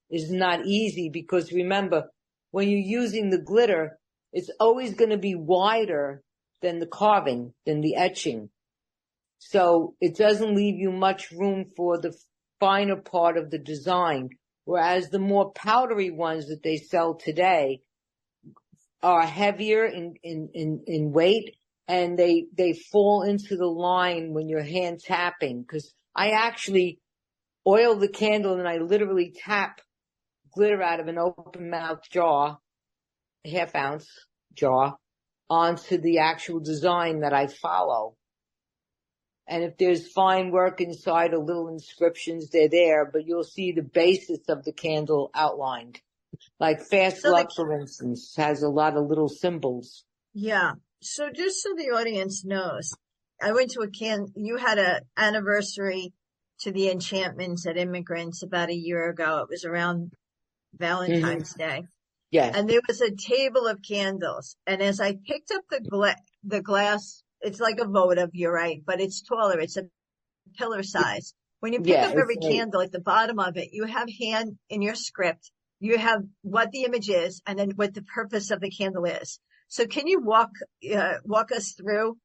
is not easy because remember, when you're using the glitter, it's always going to be wider than the carving, than the etching. So it doesn't leave you much room for the finer part of the design. Whereas the more powdery ones that they sell today are heavier in weight and they fall into the line when you're hand tapping. Because I actually oil the candle and I literally tap glitter out of an open mouth jar, half-ounce jar, onto the actual design that I follow. And if there's fine work inside or little inscriptions, they're there, but you'll see the basis of the candle outlined. Like Fast Luck, for instance, has a lot of little symbols. Yeah. So just so the audience knows, I went to you had an anniversary to the Enchantments at Immigrants about a year ago. It was around Valentine's Day. Yeah. And there was a table of candles. And as I picked up the glass, it's like a votive, you're right, but it's taller. It's a pillar size. When you pick up every candle at the bottom of it, you have hand in your script. You have what the image is and then what the purpose of the candle is. So can you walk us through,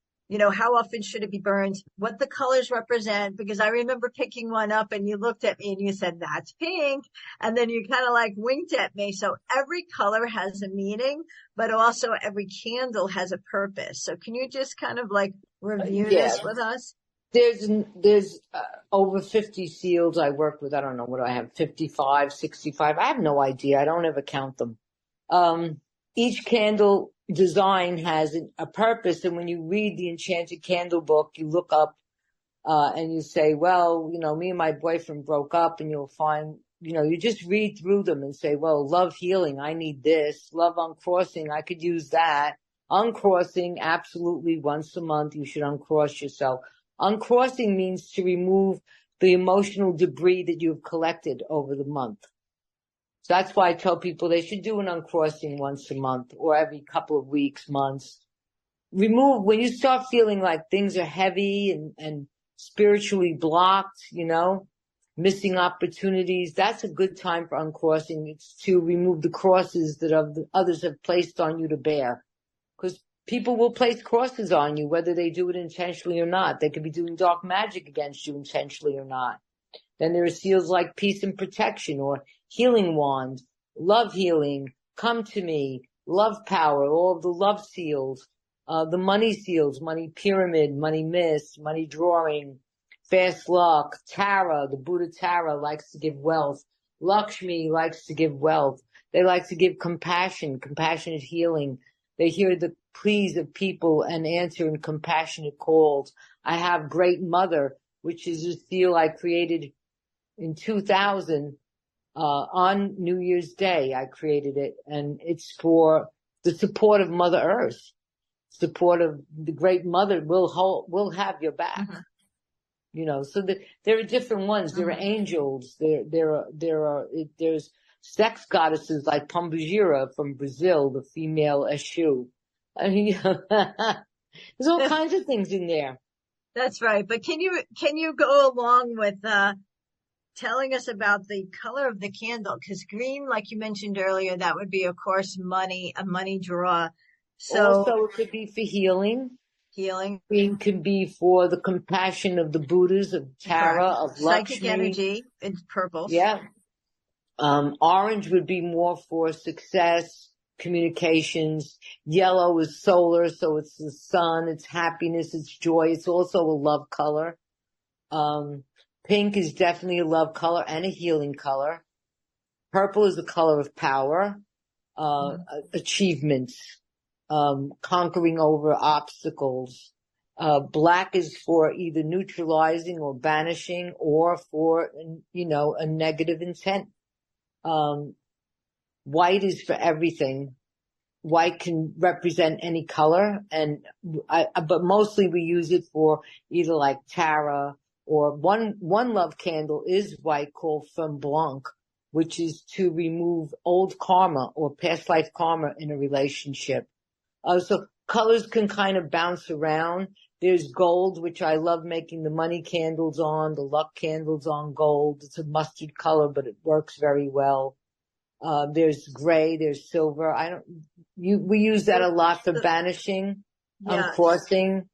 how often should it be burned? What the colors represent? Because I remember picking one up and you looked at me and you said, that's pink. And then you kind of like winked at me. So every color has a meaning, but also every candle has a purpose. So can you just kind of like review this with us? There's over 50 seals I work with. I don't know what I have, 55, 65. I have no idea. I don't ever count them. Each candle design has a purpose. And when you read the Enchanted Candle book, you look up, and you say, well, me and my boyfriend broke up, and you'll find you just read through them and say, well, love healing, I need this. Love uncrossing, I could use that. Uncrossing, absolutely once a month, you should uncross yourself. Uncrossing means to remove the emotional debris that you've collected over the month. So that's why I tell people they should do an uncrossing once a month or every couple of weeks, months. Remove, when you start feeling like things are heavy and spiritually blocked, missing opportunities, that's a good time for uncrossing. It's to remove the crosses that others have placed on you to bear. Because people will place crosses on you, whether they do it intentionally or not. They could be doing dark magic against you intentionally or not. Then there are seals like peace and protection or healing wand, love healing, come to me, love power, all of the love seals, the money seals, money pyramid, money mist, money drawing, fast luck, Tara, the Buddha Tara likes to give wealth. Lakshmi likes to give wealth. They like to give compassion, compassionate healing. They hear the pleas of people and answer in compassionate calls. I have Great Mother, which is a seal I created in 2000, on New Year's Day. I created it, and it's for the support of Mother Earth, support of the Great Mother will have your back. So there are different ones. There are angels. There's sex goddesses like Pombagira from Brazil, the female Eshu. I mean, there's all kinds of things in there. That's right. But can you go along with telling us about the color of the candle? Because green, like you mentioned earlier, that would be, of course, a money draw. So also, it could be for healing. Healing. Green could be for the compassion of the Buddhas, of Tara, of Lakshmi. Psychic energy. It's purple. Yeah. Orange would be more for success, communications. Yellow is solar, so it's the sun, it's happiness, it's joy. It's also a love color. Pink is definitely a love color and a healing color. Purple is the color of power, achievements, conquering over obstacles. Black is for either neutralizing or banishing or for, a negative intent. White is for everything. White can represent any color, but mostly we use it for either like Tara, or one love candle is white called Femme Blanc, which is to remove old karma or past life karma in a relationship. So colors can kind of bounce around. There's gold, which I love making the money candles on, the luck candles on gold. It's a mustard color, but it works very well. There's gray, there's silver. We use that a lot for banishing, crossing.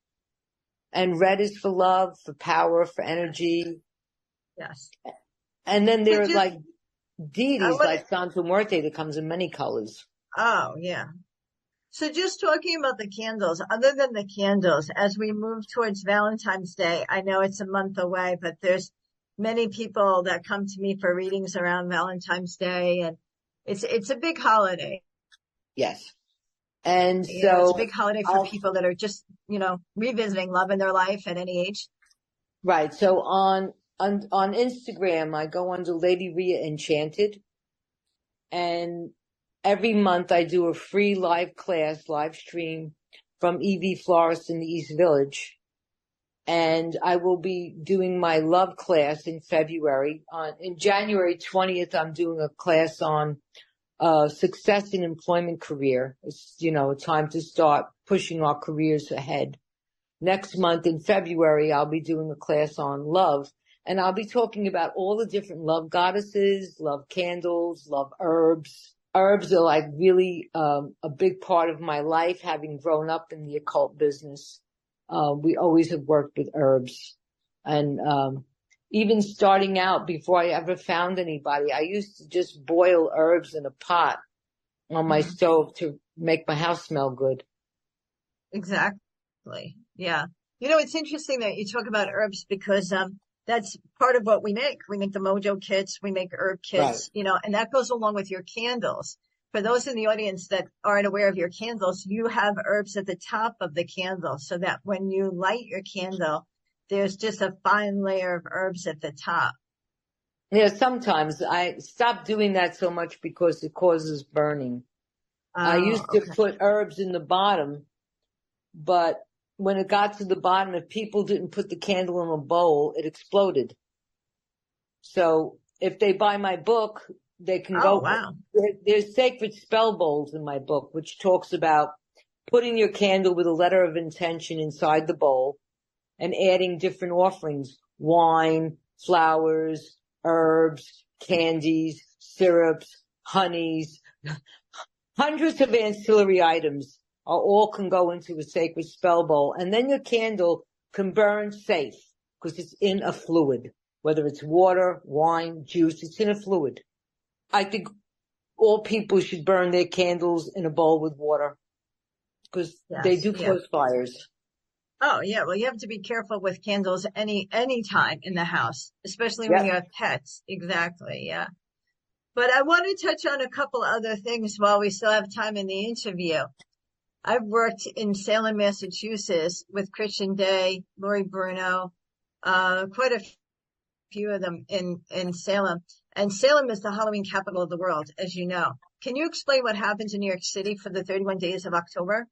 And red is for love, for power, for energy. Yes. And then there are like deities like Santa Muerte that comes in many colors. Oh, yeah. So just talking about the candles, other than the candles, as we move towards Valentine's Day, I know it's a month away, but there's many people that come to me for readings around Valentine's Day, and it's a big holiday. Yes. And so it's a big holiday for people that are just, revisiting love in their life at any age. Right. So on Instagram, I go under Lady Rhea Enchanted, and every month I do a free live stream from EV Florist in the East Village. And I will be doing my love class in February. In January 20th, I'm doing a class on success in employment career. It's, a time to start pushing our careers ahead. Next month in February, I'll be doing a class on love, and I'll be talking about all the different love goddesses, love candles, love herbs. Herbs are like really, a big part of my life, having grown up in the occult business. We always have worked with herbs, and, even starting out, before I ever found anybody, I used to just boil herbs in a pot on my stove to make my house smell good. Exactly. Yeah. It's interesting that you talk about herbs because that's part of what we make. We make the mojo kits, we make herb kits, right. And that goes along with your candles. For those in the audience that aren't aware of your candles, you have herbs at the top of the candle so that when you light your candle, there's just a fine layer of herbs at the top. Yeah, sometimes I stopped doing that so much because it causes burning. I Oh, used to okay. put herbs in the bottom, but when it got to the bottom, if people didn't put the candle in a bowl, it exploded. So if they buy my book, they can Oh, go, wow. there's sacred spell bowls in my book, which talks about putting your candle with a letter of intention inside the bowl and adding different offerings, wine, flowers, herbs, candies, syrups, honeys, hundreds of ancillary items are all can go into a sacred spell bowl. And then your candle can burn safe because it's in a fluid, whether it's water, wine, juice, it's in a fluid. I think all people should burn their candles in a bowl with water because they Yes. do Yeah. cause fires. Oh, yeah. Well, you have to be careful with candles any time in the house, especially when you Yep. have pets. Exactly. Yeah. But I want to touch on a couple other things while we still have time in the interview. I've worked in Salem, Massachusetts with Christian Day, Lori Bruno, quite a few of them in Salem. And Salem is the Halloween capital of the world, as you know. Can you explain what happens in New York City for the 31 days of October?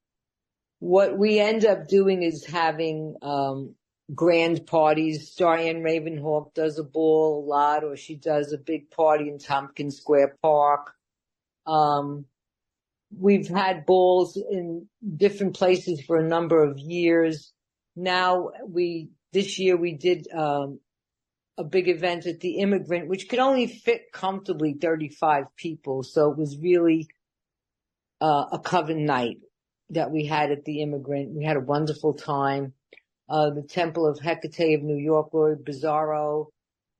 What we end up doing is having grand parties. Diane Ravenhawk does a ball a lot, or she does a big party in Tompkins Square Park. Um, we've had balls in different places for a number of years. Now this year we did a big event at the Immigrant, which could only fit comfortably 35 people. So it was really a coven night that we had at the Immigrant. We had a wonderful time. The Temple of Hecate of New York, Lori Bizarro,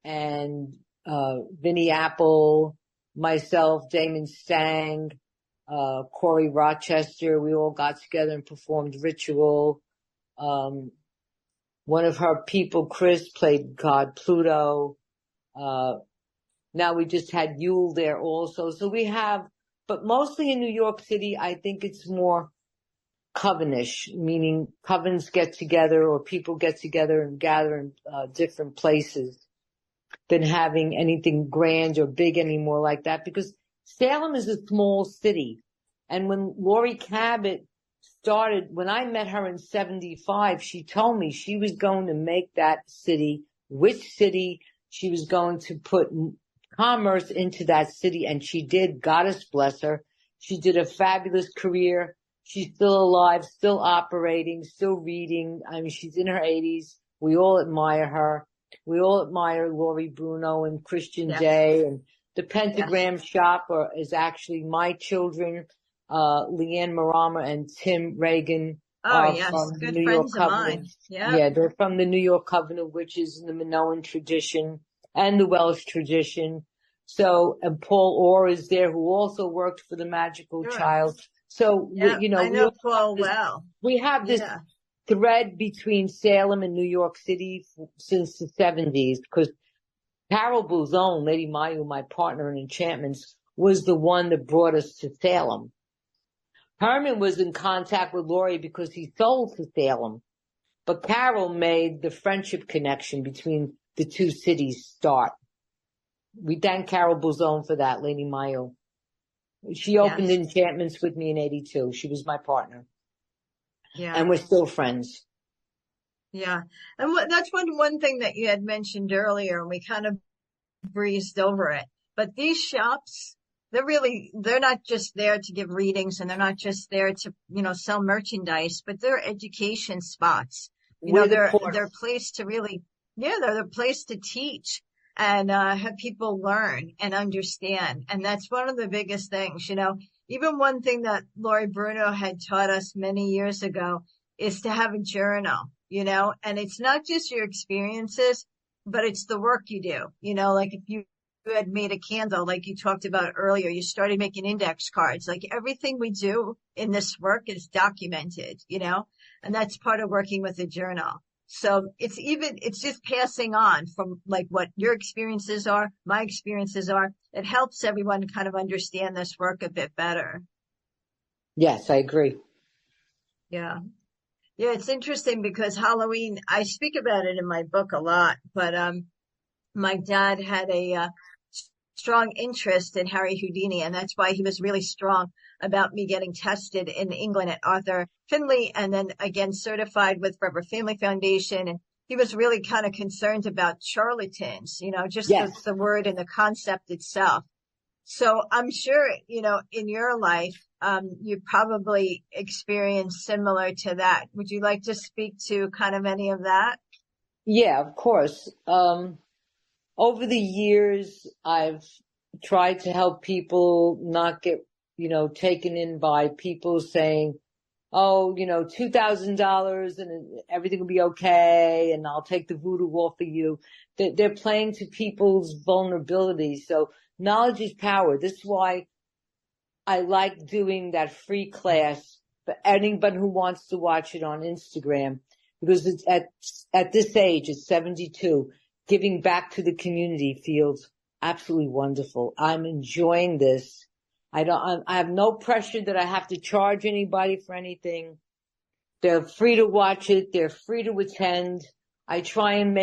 and Vinnie Apple, myself, Damon Stang, Corey Rochester. We all got together and performed Ritual. Um, one of her people, Chris, played God Pluto. Uh, now we just had Yule there also. So we have, but mostly in New York City, I think it's more covenish, meaning covens get together or people get together and gather in different places than having anything grand or big anymore like that because Salem is a small city. And when Lori Cabot started, when I met her in 75, she told me she was going to make that city, which city she was going to put commerce into that city. And she did, goddess bless her. She did a fabulous career. She's still alive, still operating, still reading. I mean, she's in her 80s. We all admire her. We all admire Lori Bruno and Christian Yes, Day, and the yes. Pentagram Shop is actually my children. Leanne Marama and Tim Reagan Oh, are yes. from the Good New York friends of Covenant. mine. Yep. Yeah, they're from the New York Covenant witches and the Minoan tradition and the Welsh tradition. So, and Paul Orr is there who also worked for the Magical Sure. Child. So, Yep. I we know all have Paul this, well. we have this Yeah. thread between Salem and New York City since the 70s because Carol Bouzone, Lady Mayu, my partner in Enchantments, was the one that brought us to Salem. Herman was in contact with Lori because he sold to Salem, but Carol made the friendship connection between the two cities start. We thank Carol Bouzone for that, Lady Mayu. She opened Yes. Enchantments with me in 82. She was my partner. Yeah. And we're still friends. Yeah. And that's one thing that you had mentioned earlier, and we kind of breezed over it. But these shops, they're not just there to give readings and they're not just there to, sell merchandise, but they're education spots. We're the They're portal. a place to really, yeah, they're the place to teach and, have people learn and understand. And that's one of the biggest things. Even one thing that Lori Bruno had taught us many years ago is to have a journal, and it's not just your experiences, but it's the work you do. Like if you had made a candle, like you talked about earlier, you started making index cards. Like everything we do in this work is documented, and that's part of working with a journal. So it's just passing on from like what your experiences are, my experiences are. It helps everyone kind of understand this work a bit better. Yes, I agree. Yeah. Yeah. It's interesting because Halloween, I speak about it in my book a lot, but, My dad had a strong interest in Harry Houdini, and that's why he was really strong about me getting tested in England at Arthur Findlay, and then again certified with Forever Family Foundation. And he was really kind of concerned about charlatans, just Yes. the word and the concept itself. So I'm sure, in your life, you probably experienced similar to that. Would you like to speak to kind of any of that? Yeah, of course. Over the years, I've tried to help people not get, taken in by people saying, oh, $2,000 and everything will be okay, and I'll take the voodoo off of you. They're playing to people's vulnerability. So knowledge is power. This is why I like doing that free class for anybody who wants to watch it on Instagram, because it's at this age, at 72, giving back to the community feels absolutely wonderful. I'm enjoying this. I have no pressure that I have to charge anybody for anything. They're free to watch it. They're free to attend. I try and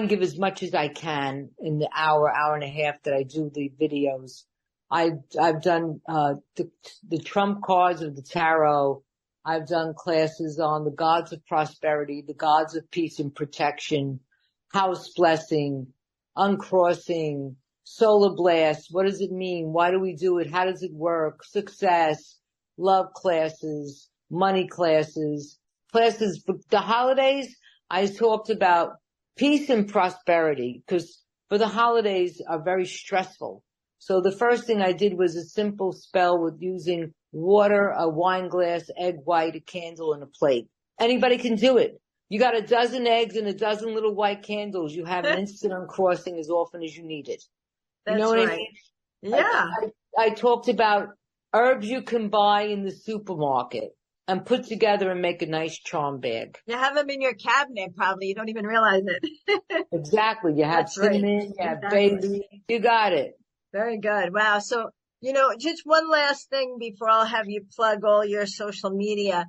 give as much as I can in the hour and a half that I do the videos. I've done, the trump cards of the tarot. I've done classes on the gods of prosperity, the gods of peace and protection, house blessing, uncrossing, solar blast. What does it mean? Why do we do it? How does it work? Success, love classes, money classes for the holidays. I talked about peace and prosperity, because for the holidays are very stressful. So the first thing I did was a simple spell with using water, a wine glass, egg white, a candle, and a plate. Anybody can do it. You got a dozen eggs and a dozen little white candles. You have an instant uncrossing as often as you need it. You know what I mean? Yeah. I talked about herbs you can buy in the supermarket and put together and make a nice charm bag. You have them in your cabinet, probably. You don't even realize it. Exactly. You have cinnamon, you have bay leaf. You got it. Very good. Wow. So, just one last thing before I'll have you plug all your social media.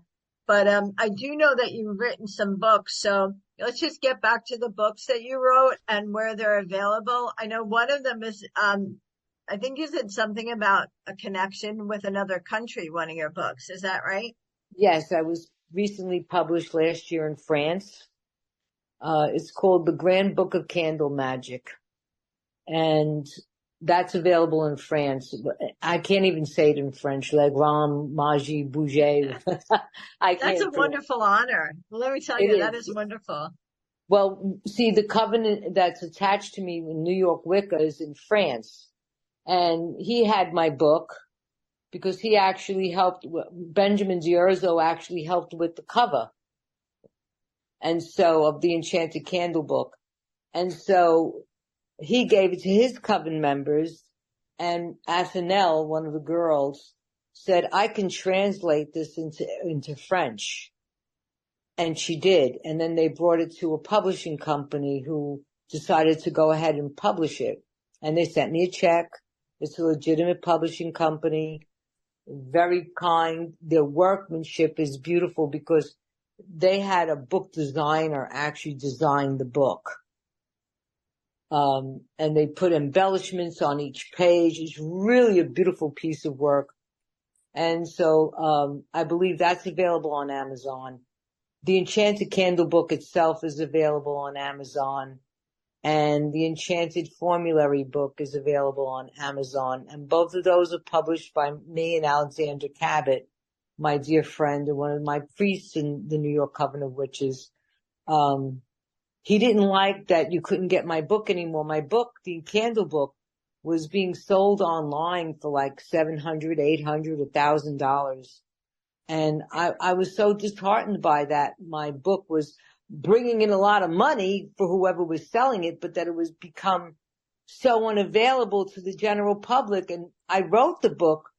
But I do know that you've written some books. So let's just get back to the books that you wrote and where they're available. I know one of them is, I think you said something about a connection with another country, one of your books. Is that right? Yes, I was recently published last year in France. It's called The Grand Book of Candle Magic. And that's available in France. I can't even say it in French. Le Grand Magie Bouger. That's a wonderful honor. Well, let me tell you, that is wonderful. Well, see, the covenant that's attached to me in New York Wicca is in France. And he had my book because he actually helped, Benjamin Diorzo actually helped with the cover. And so, of the Enchanted Candle book. And so, he gave it to his coven members, and Athanel, one of the girls, said, I can translate this into French. And she did. And then they brought it to a publishing company who decided to go ahead and publish it. And they sent me a check. It's a legitimate publishing company, very kind. Their workmanship is beautiful because they had a book designer actually design the book. And they put embellishments on each page. It's really a beautiful piece of work. And so, I believe that's available on Amazon. The Enchanted Candle book itself is available on Amazon, and the Enchanted Formulary book is available on Amazon. And both of those are published by me and Alexander Cabot, my dear friend and one of my priests in the New York Coven of Witches. He didn't like that you couldn't get my book anymore. My book, the candle book, was being sold online for like $700, $800, $1,000. And I was so disheartened by that. My book was bringing in a lot of money for whoever was selling it, but that it was become so unavailable to the general public. And I wrote the book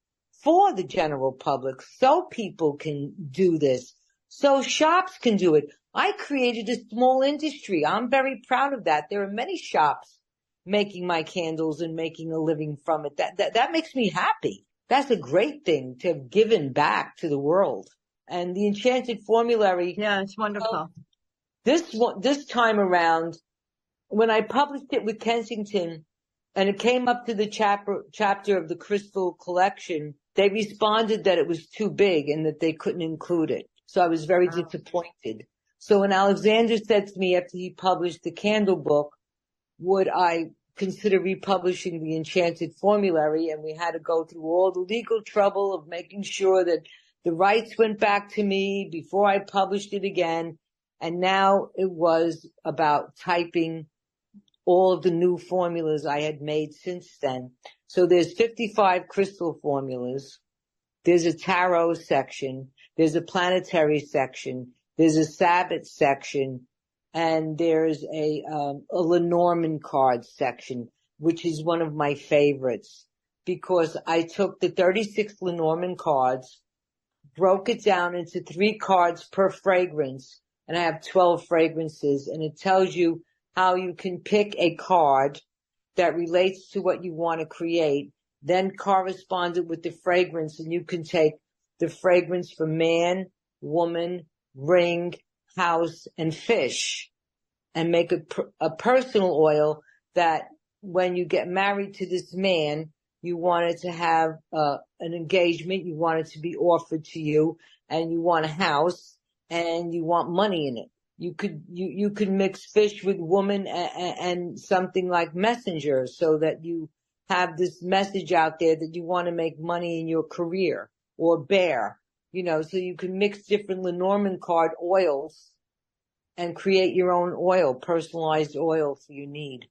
for the general public so people can do this, so shops can do it. I created a small industry. I'm very proud of that. There are many shops making my candles and making a living from it. That makes me happy. That's a great thing to have given back to the world. And the Enchanted Formulary. Yeah, it's wonderful. This time around, when I published it with Kensington and it came up to the chapter of the Crystal Collection, they responded that it was too big and that they couldn't include it. So I was very disappointed. So when Alexander said to me after he published the Candle book, would I consider republishing the Enchanted Formulary? And we had to go through all the legal trouble of making sure that the rights went back to me before I published it again. And now it was about typing all of the new formulas I had made since then. So there's 55 crystal formulas. There's a tarot section. There's a planetary section. There's a Sabbath section. And there's a Lenormand card section, which is one of my favorites because I took the 36 Lenormand cards, broke it down into 3 cards per fragrance, and I have 12 fragrances, and it tells you how you can pick a card that relates to what you want to create, then correspond it with the fragrance, and you can take the fragrance for man, woman, ring, house, and fish, and make a personal oil that when you get married to this man, you want it to have an engagement, you want it to be offered to you, and you want a house, and you want money in it. You could mix fish with woman and something like messenger so that you have this message out there that you want to make money in your career, or bear, so you can mix different Lenormand card oils and create your own oil, personalized oil for your need.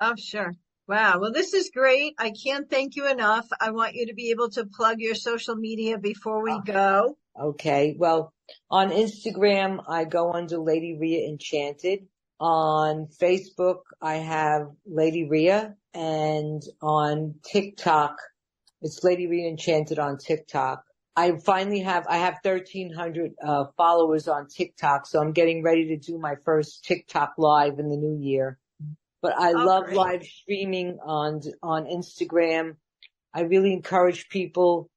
Oh, sure. Wow. Well, this is great. I can't thank you enough. I want you to be able to plug your social media before we go. Okay. Well, on Instagram, I go under Lady Rhea Enchanted. On Facebook, I have Lady Rhea, and on TikTok, it's Lady Rhea Enchanted on TikTok. I have 1,300 followers on TikTok, so I'm getting ready to do my first TikTok live in the new year. But I love great. live streaming on Instagram. I really encourage people,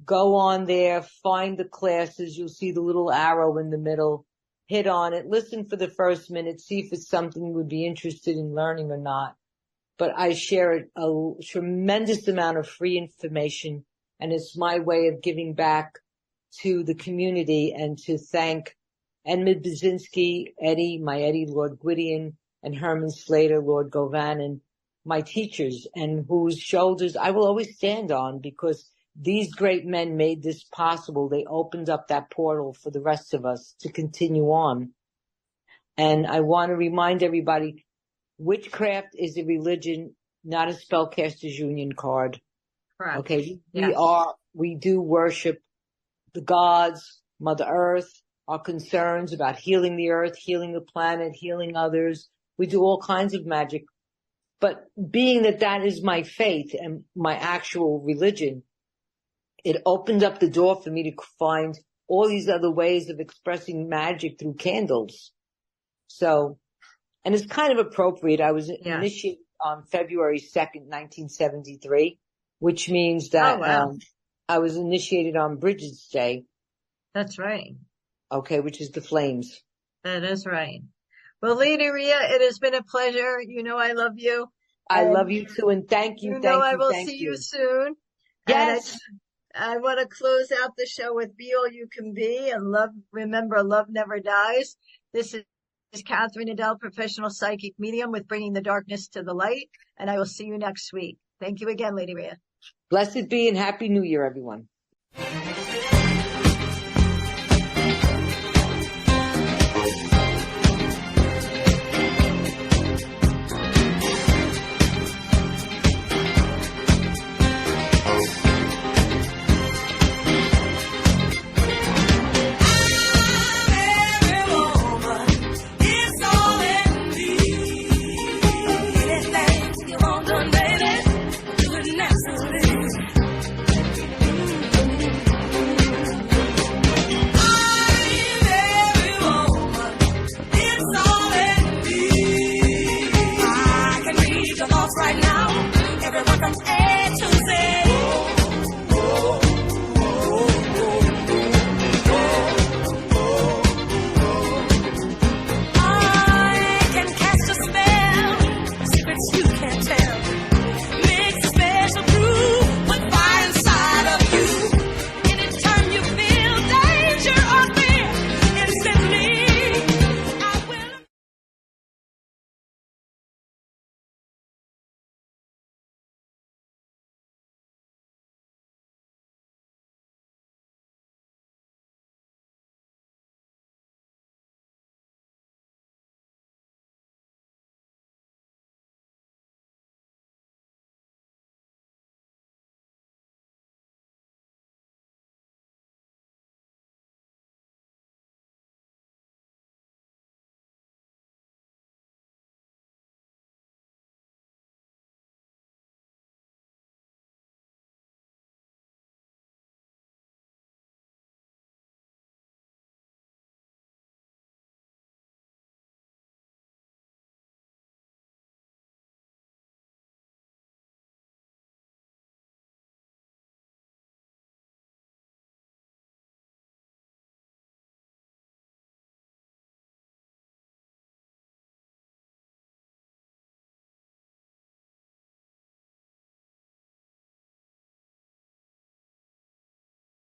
go on there, find the classes. You'll see the little arrow in the middle. Hit on it. Listen for the first minute. See if it's something you would be interested in learning or not. But I share a tremendous amount of free information, and it's my way of giving back to the community and to thank Edmund Basinski, Eddie, Lord Gwydion, and Herman Slater, Lord Govan, my teachers, and whose shoulders I will always stand on, because these great men made this possible. They opened up that portal for the rest of us to continue on. And I want to remind everybody, witchcraft is a religion, not a spellcaster's union card. Correct. Okay. Yes. We do worship the gods, Mother Earth, our concerns about healing the earth, healing the planet, healing others. We do all kinds of magic. But being that is my faith and my actual religion, it opened up the door for me to find all these other ways of expressing magic through candles. So, and it's kind of appropriate. I was initiated on February 2nd, 1973, which means that I was initiated on Bridget's Day. That's right. Okay, which is the flames. That is right. Well, Lady Rhea, it has been a pleasure. You know I love you. I love you too, and thank you. I will see you soon. Yes. And I want to close out the show with Be All You Can Be, and remember, love never dies. This is Catherine Adele, professional psychic medium with Bringing the Darkness to the Light, and I will see you next week. Thank you again, Lady Rhea. Blessed be and Happy New Year, everyone.